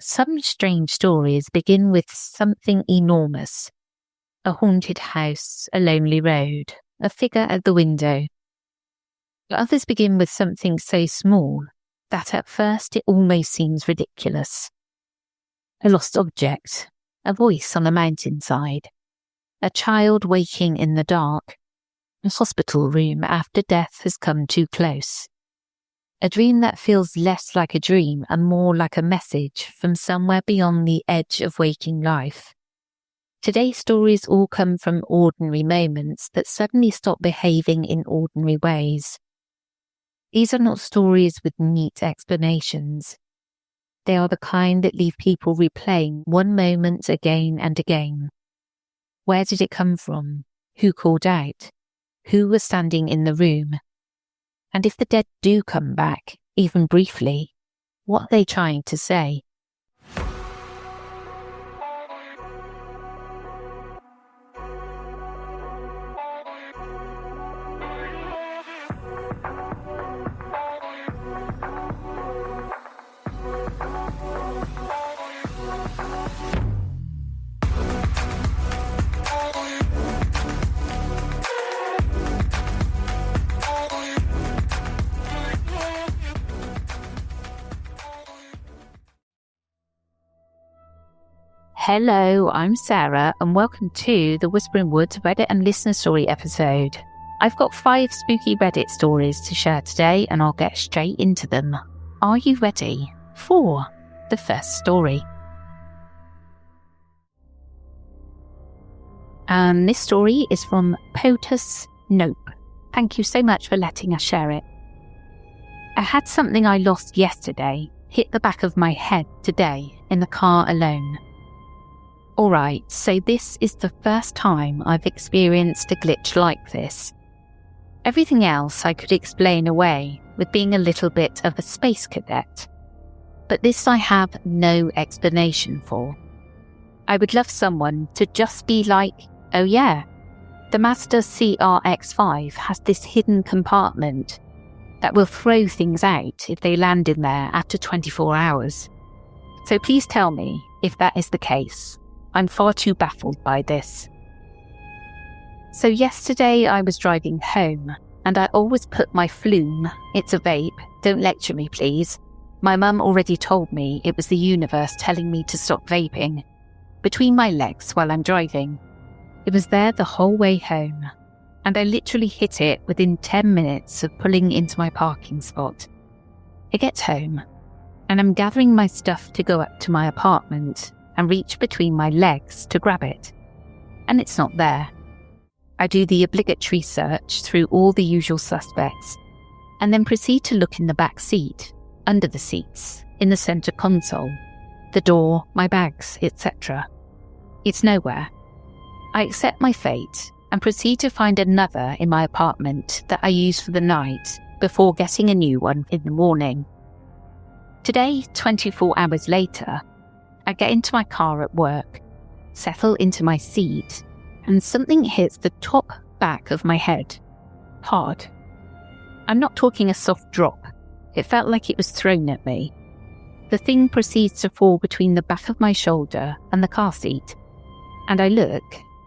Some strange stories begin with something enormous. A haunted house, a lonely road, a figure at the window. But others begin with something so small that at first it almost seems ridiculous. A lost object, a voice on a mountainside, a child waking in the dark, a hospital room after death has come too close. A dream that feels less like a dream and more like a message from somewhere beyond the edge of waking life. Today's stories all come from ordinary moments that suddenly stop behaving in ordinary ways. These are not stories with neat explanations. They are the kind that leave people replaying one moment again and again. Where did it come from? Who called out? Who was standing in the room? And if the dead do come back, even briefly, what are they trying to say? Hello, I'm Sarah and welcome to the Whispering Woods Reddit and Listener Story episode. I've got 5 spooky Reddit stories to share today and I'll get straight into them. Are you ready for the first story? And this story is from POTUS Nope. Thank you so much for letting us share it. I had something I lost yesterday hit the back of my head today in the car alone. Alright, so this is the first time I've experienced a glitch like this. Everything else I could explain away with being a little bit of a space cadet. But this I have no explanation for. I would love someone to just be like, oh yeah, the Mazda CRX-5 has this hidden compartment that will throw things out if they land in there after 24 hours. So please tell me if that is the case. I'm far too baffled by this. So yesterday I was driving home and I always put my flume, it's a vape, don't lecture me please. My mum already told me it was the universe telling me to stop vaping, between my legs while I'm driving. It was there the whole way home and I literally hit it within 10 minutes of pulling into my parking spot. I get home and I'm gathering my stuff to go up to my apartment and reach between my legs to grab it. And it's not there. I do the obligatory search through all the usual suspects, and then proceed to look in the back seat, under the seats, in the centre console, the door, my bags, etc. It's nowhere. I accept my fate and proceed to find another in my apartment that I use for the night before getting a new one in the morning. Today, 24 hours later, I get into my car at work, settle into my seat, and something hits the top back of my head. Hard. I'm not talking a soft drop. It felt like it was thrown at me. The thing proceeds to fall between the back of my shoulder and the car seat, and I look,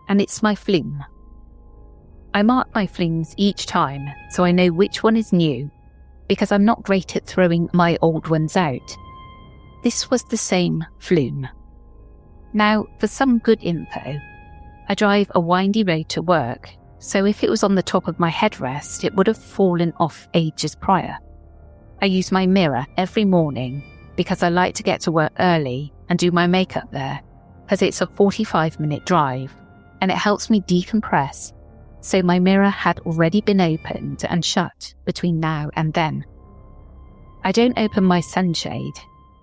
and it's my flume. I mark my flumes each time so I know which one is new, because I'm not great at throwing my old ones out. This was the same flume. Now, for some good info, I drive a windy road to work, so if it was on the top of my headrest, it would have fallen off ages prior. I use my mirror every morning because I like to get to work early and do my makeup there, because it's a 45-minute drive, and it helps me decompress, so my mirror had already been opened and shut between now and then. I don't open my sunshade,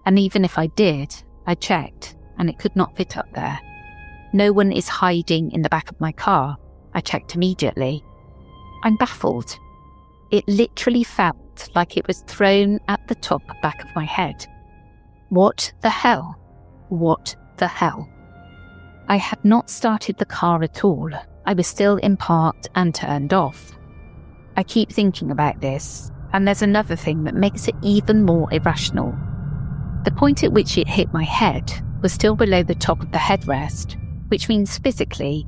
and even if I did, I checked, and it could not fit up there. No one is hiding in the back of my car. I checked immediately. I'm baffled. It literally felt like it was thrown at the top back of my head. What the hell? What the hell? I had not started the car at all. I was still in parked and turned off. I keep thinking about this, and there's another thing that makes it even more irrational. The point at which it hit my head was still below the top of the headrest, which means physically,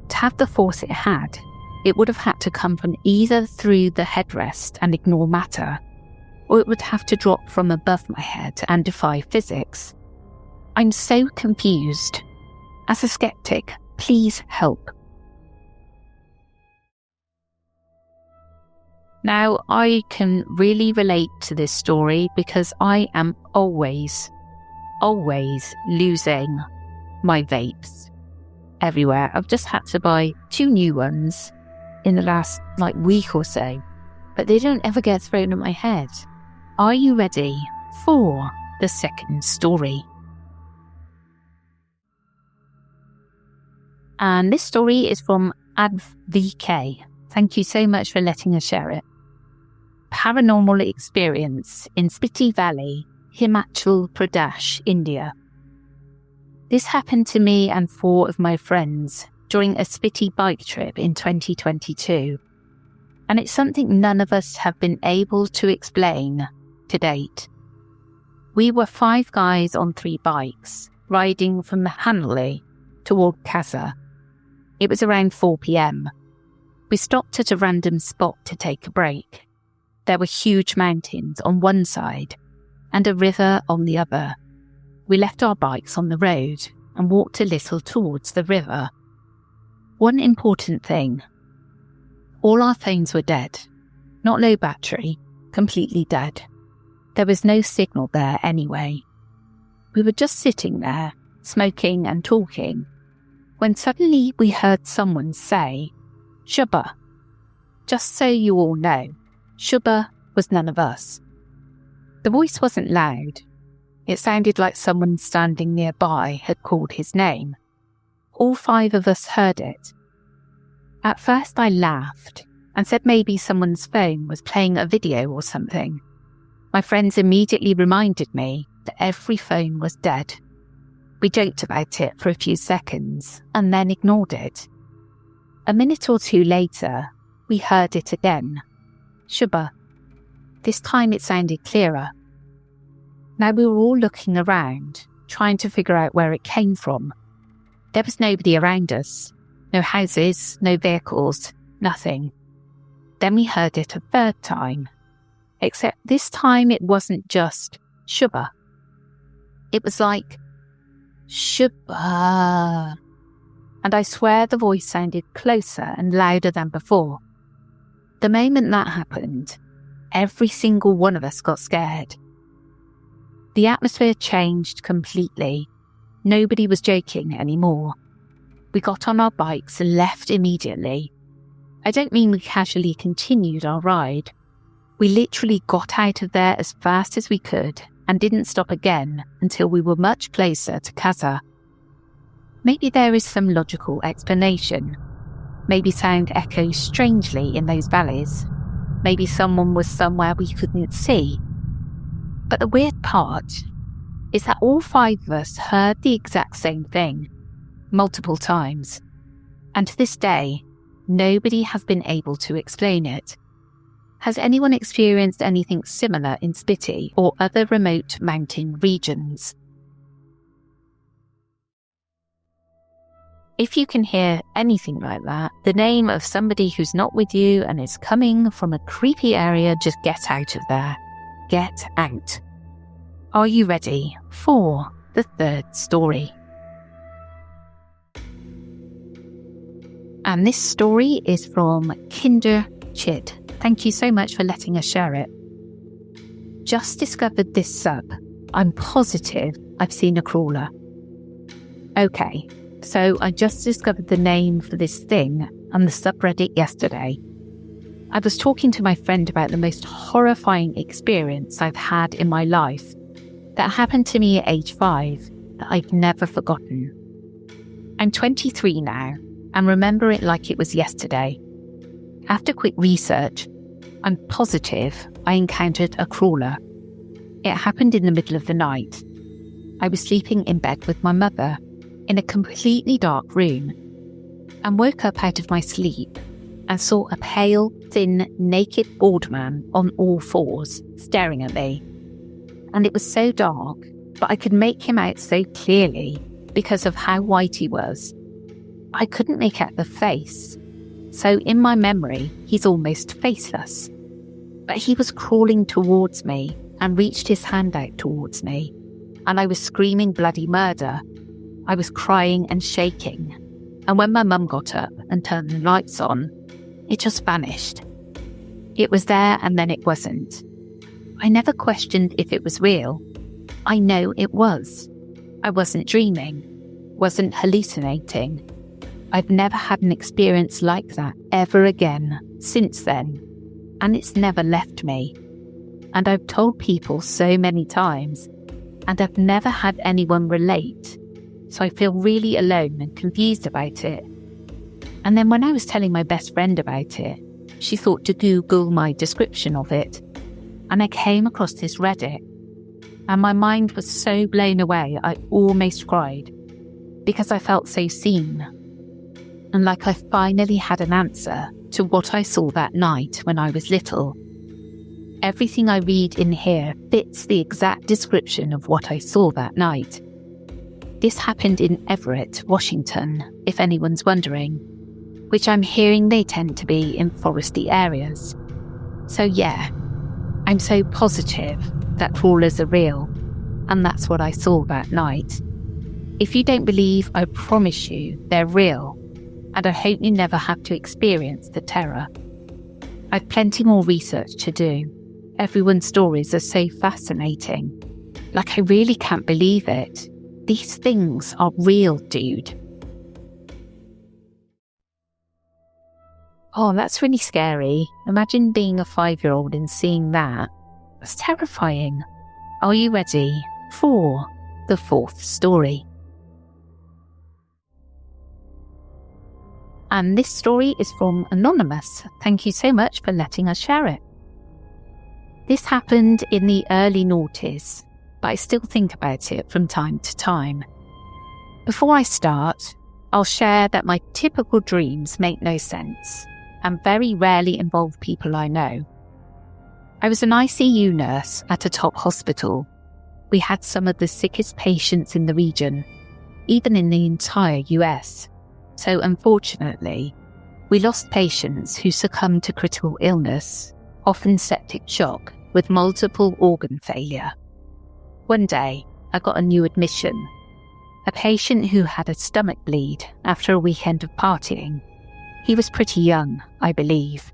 to have the force it had, it would have had to come from either through the headrest and ignore matter, or it would have to drop from above my head and defy physics. I'm so confused. As a skeptic, please help. Now, I can really relate to this story because I am always losing my vapes everywhere. I've just had to buy 2 new ones in the last week or so, but they don't ever get thrown at my head. Are you ready for the second story? And this story is from AdVK. Thank you so much for letting us share it. Paranormal experience in Spiti Valley, Himachal Pradesh, India. This happened to me and 4 of my friends during a Spiti bike trip in 2022. And it's something none of us have been able to explain to date. We were 5 guys on 3 bikes, riding from Hanley toward Kasa. It was around 4 p.m. We stopped at a random spot to take a break. There were huge mountains on one side and a river on the other. We left our bikes on the road and walked a little towards the river. One important thing. All our phones were dead. Not low battery, completely dead. There was no signal there anyway. We were just sitting there, smoking and talking, when suddenly we heard someone say, "Shubha." Just so you all know, Shubha was none of us. The voice wasn't loud. It sounded like someone standing nearby had called his name. All 5 of us heard it. At first I laughed and said maybe someone's phone was playing a video or something. My friends immediately reminded me that every phone was dead. We joked about it for a few seconds and then ignored it. A minute or 2 later, we heard it again. Shubha. This time it sounded clearer. Now we were all looking around, trying to figure out where it came from. There was nobody around us. No houses, no vehicles, nothing. Then we heard it a 3rd time. Except this time it wasn't just Shubha. It was like, Shubha. And I swear the voice sounded closer and louder than before. The moment that happened, every single one of us got scared. The atmosphere changed completely. Nobody was joking anymore. We got on our bikes and left immediately. I don't mean we casually continued our ride. We literally got out of there as fast as we could and didn't stop again until we were much closer to Kasa. Maybe there is some logical explanation. Maybe sound echoes strangely in those valleys. Maybe someone was somewhere we couldn't see. But the weird part is that all 5 of us heard the exact same thing, multiple times. And to this day, nobody has been able to explain it. Has anyone experienced anything similar in Spiti or other remote mountain regions? If you can hear anything like that, the name of somebody who's not with you and is coming from a creepy area, just get out of there. Get out. Are you ready for the 3rd story? And this story is from Kinder Chid. Thank you so much for letting us share it. Just discovered this sub. I'm positive I've seen a crawler. Okay. So I just discovered the name for this thing on the subreddit yesterday. I was talking to my friend about the most horrifying experience I've had in my life that happened to me at age 5 that I've never forgotten. I'm 23 now and remember it like it was yesterday. After quick research, I'm positive I encountered a crawler. It happened in the middle of the night. I was sleeping in bed with my mother in a completely dark room and woke up out of my sleep and saw a pale, thin, naked bald man on all 4s staring at me. and it was so dark, but I could make him out so clearly because of how white he was. I couldn't make out the face, so in my memory, he's almost faceless. But he was crawling towards me and reached his hand out towards me, and I was screaming bloody murder. I was crying and shaking, and when my mum got up and turned the lights on, it just vanished. It was there and then it wasn't. I never questioned if it was real. I know it was. I wasn't dreaming, wasn't hallucinating. I've never had an experience like that ever again since then, and it's never left me. And I've told people so many times, and I've never had anyone relate, so I feel really alone and confused about it. And then when I was telling my best friend about it, she thought to Google my description of it, and I came across this Reddit, and my mind was so blown away I almost cried, because I felt so seen, and like I finally had an answer to what I saw that night when I was little. Everything I read in here fits the exact description of what I saw that night. This happened in Everett, Washington, if anyone's wondering, which I'm hearing they tend to be in foresty areas. So yeah, I'm so positive that crawlers are real, and that's what I saw that night. If you don't believe, I promise you they're real, and I hope you never have to experience the terror. I've plenty more research to do. Everyone's stories are so fascinating. Like, I really can't believe it. These things are real, dude. Oh, that's really scary. Imagine being a 5-year-old and seeing that. That's terrifying. Are you ready for the fourth story? And this story is from Anonymous. Thank you so much for letting us share it. This happened in the early noughties, but I still think about it from time to time. Before I start, I'll share that my typical dreams make no sense and very rarely involve people I know. I was an ICU nurse at a top hospital. We had some of the sickest patients in the region, even in the entire US. So unfortunately, we lost patients who succumbed to critical illness, often septic shock, with multiple organ failure. One day, I got a new admission, a patient who had a stomach bleed after a weekend of partying. He was pretty young, I believe.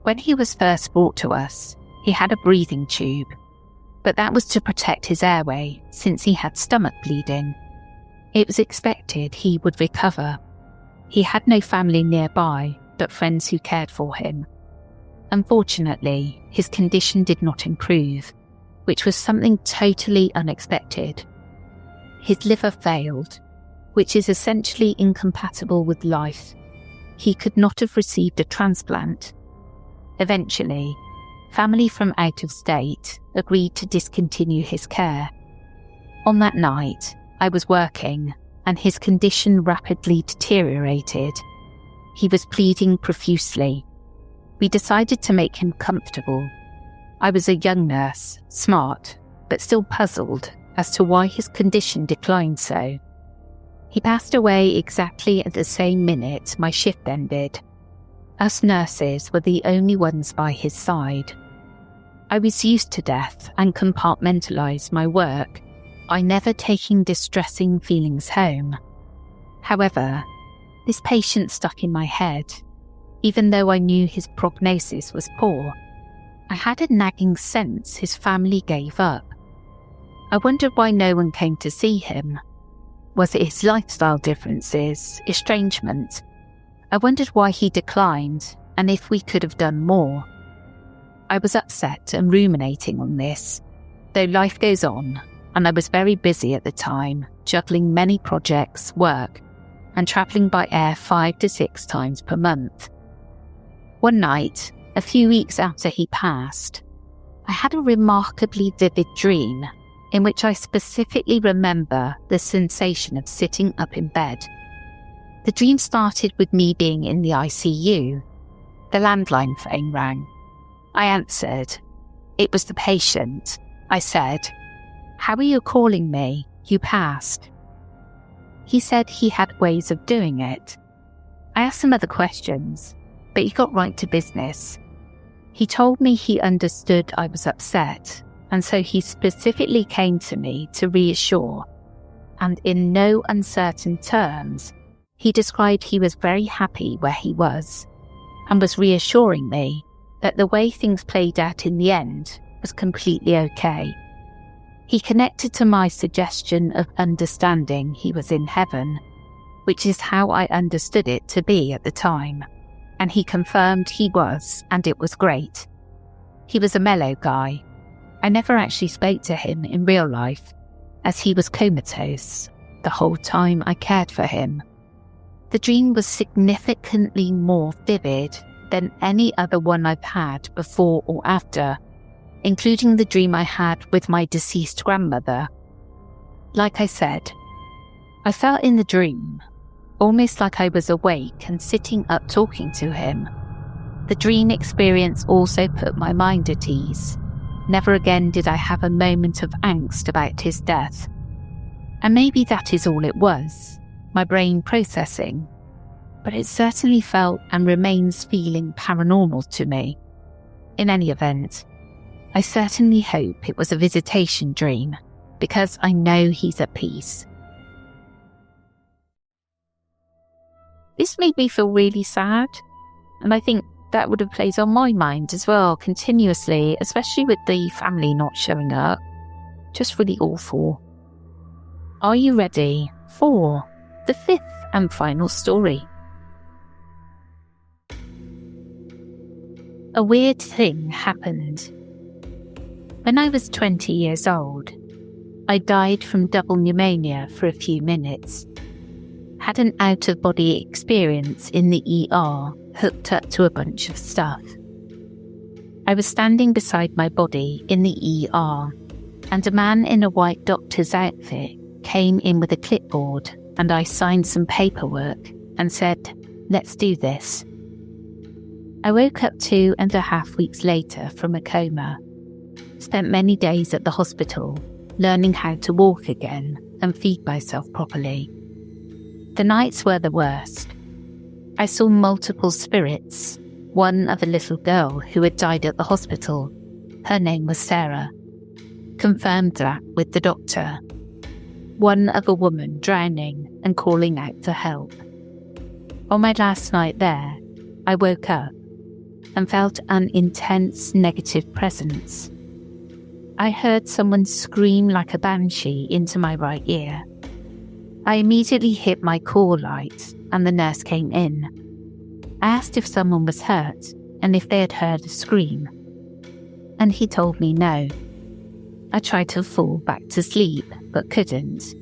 When he was first brought to us, he had a breathing tube, but that was to protect his airway since he had stomach bleeding. It was expected he would recover. He had no family nearby, but friends who cared for him. Unfortunately, his condition did not improve, which was something totally unexpected. His liver failed, which is essentially incompatible with life. He could not have received a transplant. Eventually, family from out of state agreed to discontinue his care. On that night, I was working, and his condition rapidly deteriorated. He was bleeding profusely. We decided to make him comfortable. I was a young nurse, smart, but still puzzled as to why his condition declined so. He passed away exactly at the same minute my shift ended. Us nurses were the only ones by his side. I was used to death and compartmentalised my work, by never taking distressing feelings home. However, this patient stuck in my head. Even though I knew his prognosis was poor, I had a nagging sense his family gave up. I wondered why no one came to see him. Was it his lifestyle differences, estrangement? I wondered why he declined and if we could have done more. I was upset and ruminating on this, though life goes on, and I was very busy at the time, juggling many projects, work, and travelling by air 5 to 6 times per month. One night, a few weeks after he passed, I had a remarkably vivid dream in which I specifically remember the sensation of sitting up in bed. The dream started with me being in the ICU. The landline phone rang. I answered. It was the patient, I said, "How are you calling me? You passed." He said he had ways of doing it. I asked some other questions, but he got right to business. He told me he understood I was upset, and so he specifically came to me to reassure, and in no uncertain terms, he described he was very happy where he was, and was reassuring me that the way things played out in the end was completely okay. He connected to my suggestion of understanding he was in heaven, which is how I understood it to be at the time, and he confirmed he was, and it was great. He was a mellow guy. I never actually spoke to him in real life, as he was comatose the whole time I cared for him. The dream was significantly more vivid than any other one I've had before or after, including the dream I had with my deceased grandmother. Like I said, I felt in the dream, almost like I was awake and sitting up talking to him. The dream experience also put my mind at ease. Never again did I have a moment of angst about his death. And maybe that is all it was, my brain processing. But it certainly felt and remains feeling paranormal to me. In any event, I certainly hope it was a visitation dream, because I know he's at peace. This made me feel really sad, and I think that would have played on my mind as well continuously, especially with the family not showing up. Just really awful. Are you ready for the fifth and final story? A weird thing happened. When I was 20 years old, I died from double pneumonia for a few minutes. Had an out-of-body experience in the ER, hooked up to a bunch of stuff. I was standing beside my body in the ER, and a man in a white doctor's outfit came in with a clipboard, and I signed some paperwork and said, "Let's do this." I woke up 2.5 weeks later from a coma. Spent many days at the hospital, learning how to walk again and feed myself properly. The nights were the worst. I saw multiple spirits, one of a little girl who had died at the hospital. Her name was Sarah. Confirmed that with the doctor. One of a woman drowning and calling out for help. On my last night there, I woke up and felt an intense negative presence. I heard someone scream like a banshee into my right ear. I immediately hit my call light and the nurse came in. I asked if someone was hurt and if they had heard a scream, and he told me no. I tried to fall back to sleep but couldn't.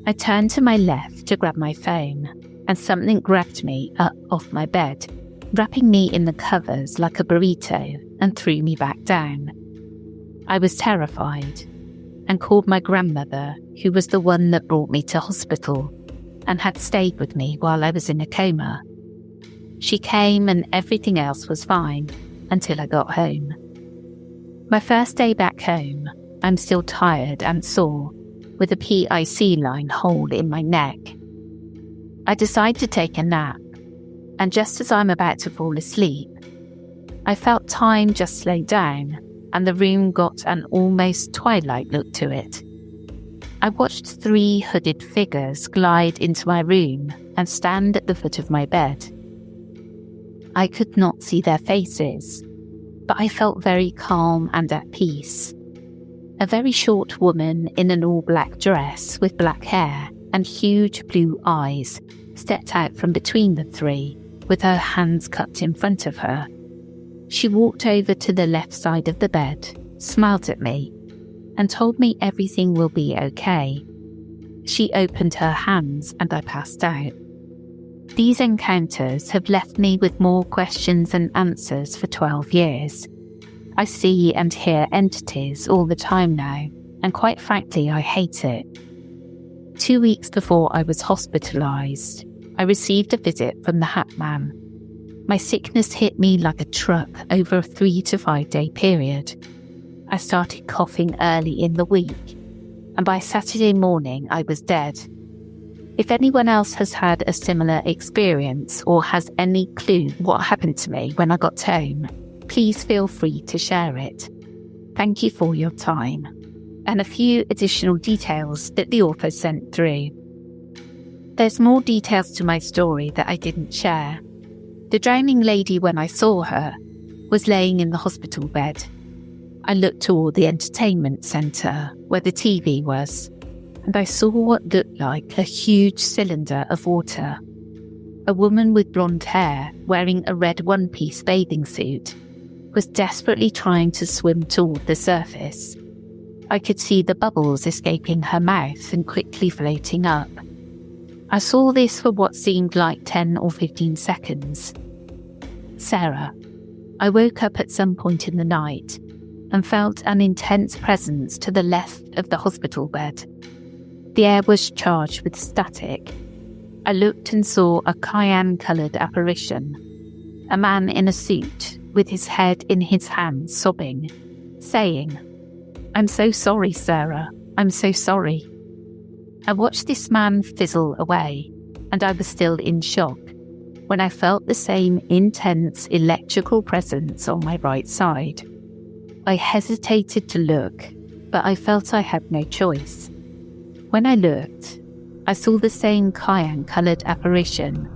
I turned to my left to grab my phone and something grabbed me up off my bed, wrapping me in the covers like a burrito and threw me back down. I was terrified and called my grandmother, who was the one that brought me to hospital and had stayed with me while I was in a coma. She came and everything else was fine until I got home. My first day back home, I'm still tired and sore, with a PIC line hole in my neck. I decide to take a nap, and just as I'm about to fall asleep, I felt time just slow down and the room got an almost twilight look to it. I watched 3 hooded figures glide into my room and stand at the foot of my bed. I could not see their faces, but I felt very calm and at peace. A very short woman in an all-black dress with black hair and huge blue eyes stepped out from between the 3, with her hands cupped in front of her. She walked over to the left side of the bed, smiled at me, and told me everything will be okay. She opened her hands and I passed out. These encounters have left me with more questions than answers for 12 years. I see and hear entities all the time now, and quite frankly, I hate it. 2 weeks before I was hospitalised, I received a visit from the Hat Man. My sickness hit me like a truck over a 3 to 5 day period. I started coughing early in the week, and by Saturday morning I was dead. If anyone else has had a similar experience or has any clue what happened to me when I got home, please feel free to share it. Thank you for your time. And a few additional details that the author sent through. There's more details to my story that I didn't share. The drowning lady, when I saw her, was laying in the hospital bed. I looked toward the entertainment centre where the TV was, and I saw what looked like a huge cylinder of water. A woman with blonde hair, wearing a red one-piece bathing suit, was desperately trying to swim toward the surface. I could see the bubbles escaping her mouth and quickly floating up. I saw this for what seemed like 10 or 15 seconds. Sarah, I woke up at some point in the night and felt an intense presence to the left of the hospital bed. The air was charged with static. I looked and saw a cayenne-coloured apparition, a man in a suit with his head in his hands sobbing, saying, "I'm so sorry, Sarah, I'm so sorry." I watched this man fizzle away, and I was still in shock when I felt the same intense electrical presence on my right side. I hesitated to look, but I felt I had no choice. When I looked, I saw the same cayenne-coloured apparition,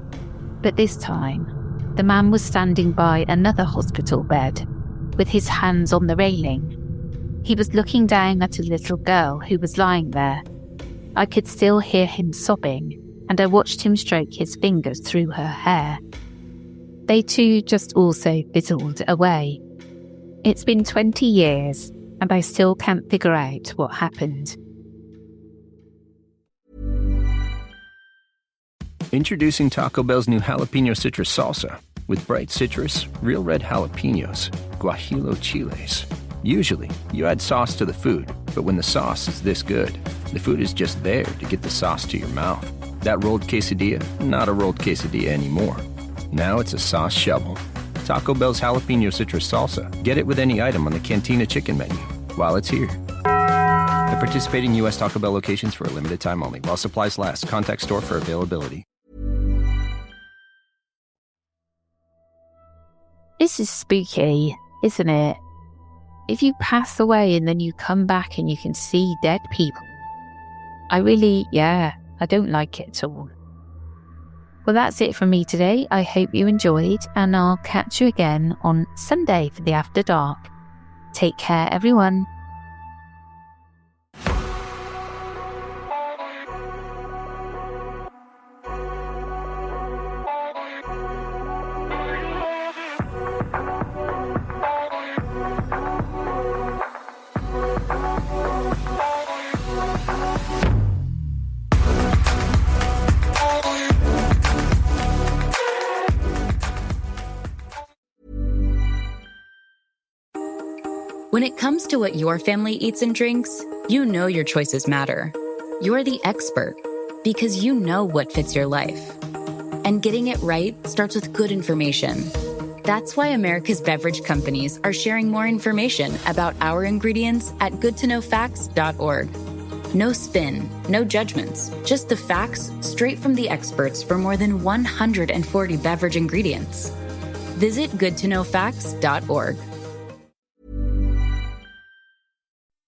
but this time, the man was standing by another hospital bed, with his hands on the railing. He was looking down at a little girl who was lying there. I could still hear him sobbing, and I watched him stroke his fingers through her hair. They too just also fizzled away. It's been 20 years, and I still can't figure out what happened. Introducing Taco Bell's new Jalapeno Citrus Salsa. With bright citrus, real red jalapenos, guajillo chiles. Usually, you add sauce to the food, but when the sauce is this good, the food is just there to get the sauce to your mouth. That rolled quesadilla, not a rolled quesadilla anymore. Now it's a sauce shovel. Taco Bell's Jalapeno Citrus Salsa. Get it with any item on the Cantina Chicken menu while it's here. At participating U.S. Taco Bell locations for a limited time only. While supplies last. Contact store for availability. This is spooky, isn't it? If you pass away and then you come back and you can see dead people. I don't like it at all. Well, that's it from me today. I hope you enjoyed, and I'll catch you again on Sunday for the After Dark. Take care, everyone. When it comes to what your family eats and drinks, you know your choices matter. You're the expert because you know what fits your life. And getting it right starts with good information. That's why America's beverage companies are sharing more information about our ingredients at goodtoknowfacts.org. No spin, no judgments, just the facts straight from the experts for more than 140 beverage ingredients. Visit goodtoknowfacts.org.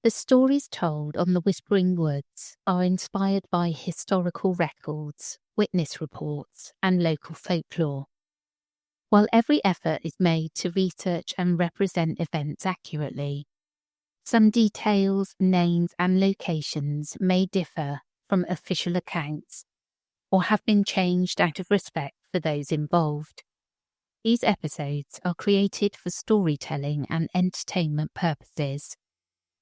The stories told on the Whispering Woods are inspired by historical records, witness reports, and local folklore. While every effort is made to research and represent events accurately, some details, names, and locations may differ from official accounts or have been changed out of respect for those involved. These episodes are created for storytelling and entertainment purposes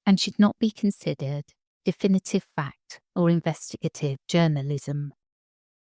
and should not be considered definitive fact or investigative journalism.